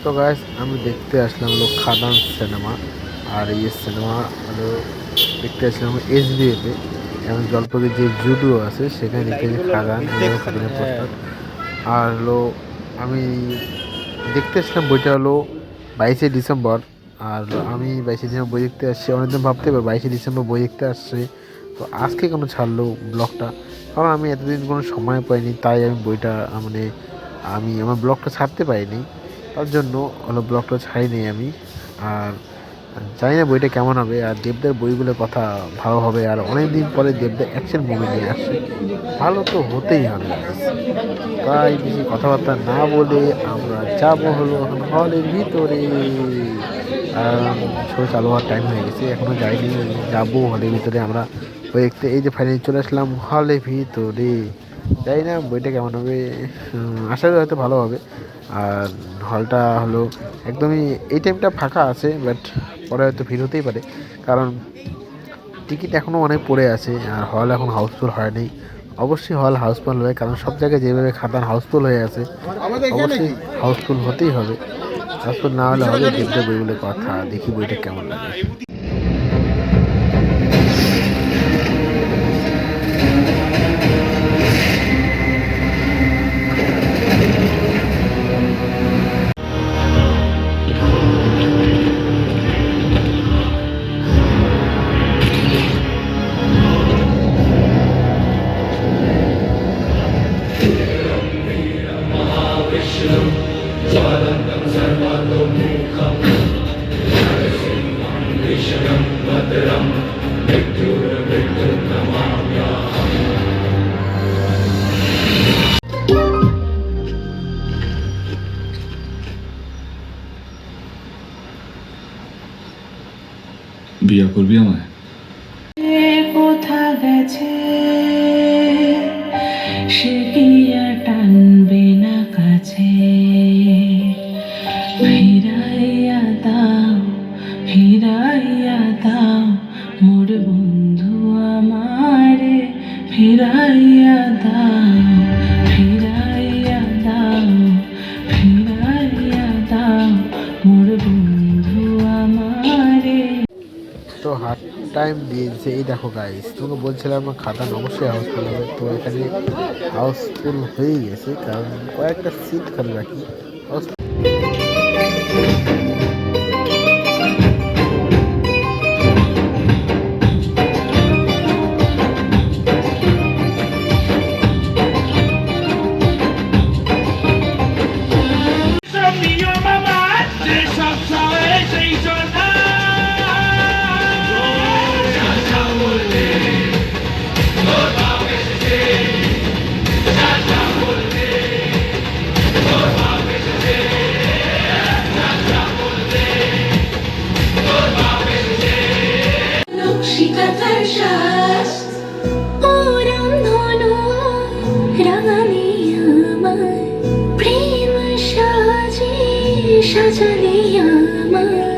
তো গাইস আমি দেখতে আসলাম হলো খাদান সিনেমা। আর এই সিনেমা হলো দেখতে আসলাম এসবিএতে এবং জলপাইগুড়ি যে জুডিও আছে সেখানে দেখতে খাদান এবং খাদানের পোস্টার। আর হলো আমি দেখতে আসলাম বইটা হলো 22শে ডিসেম্বর। আর আমি 22শে ডিসেম্বর বই দেখতে আসছি, অনেকদিন ভাবতে পারি 22শে ডিসেম্বর বই দেখতে আসছি, তো আজকে কোনো ছাড়লো ব্লগটা, কারণ আমি এতদিন কোনো সময় পাইনি, তাই আমি বইটা মানে আমি আমার ব্লগটা ছাড়তে পারিনি, তার জন্য হলো ব্লগটা ছাড়িনি আমি। আর জানি না বইটা কেমন হবে, আর দেবদার বইগুলোর কথা ভালো হবে, আর অনেক দিন পরে দেবদার অ্যাকশন মুভি নিয়ে আসছে, ভালো তো হতেই হবে guys। তাই বেশি কথাবার্তা না বলে আমরা যাবো হলো এখন হলের ভিতরে। শো চালু হওয়ার টাইম হয়ে গেছে, এখনো যাইনি, যাবো হলের ভিতরে আমরা বই দেখতে। এই যে ফাইনালি চলে আসলাম হলের ভিতরে, জানি না বইটা কেমন হবে, আশা করি হয়তো ভালো হবে। আর হলটা হলো একদমই এই টাইমটা ফাঁকা আছে, বাট পরে হয়তো ভিড় হতেই পারে, কারণ টিকিট এখনও অনেক পড়ে আছে, আর হল এখন হাউসফুল হয়নি। অবশ্যই হল হাউসফুল হবে, কারণ সব জায়গায় যেভাবে খাদান হাউসফুল হয়ে আছে, অবশ্যই হাউসফুল হতেই হবে। হাউসফুল না হলে হবে দেখতে বইগুলোর কথা, দেখি বইটা কেমন লাগে। বিয়া করবি আমায়? কোথা গেছে সে কি আর টানবে না কাছে, ফিরাইয়া দাও ফিরাইয়া দাও মোর বন্ধু আমারে, ফিরাইয়া দাও ফিরাইয়া দাও ফিরাইয়া দাও মোর বন্ধু আমারে। তো হাফ টাইম দিয়ে দিচ্ছে, এই দেখো গাইস, তোমাকে বলছিলাম না খাদান অবশ্যই হাউসফুল হবে, তো এখানে হাউসফুল হয়েই গেছে, কারণ কয়েকটা সিট খালি বাকি। শিকাতার শ্বাস ওরম ধনু রাঙানি আমায়, প্রেম সাজে সাজানি আমায়।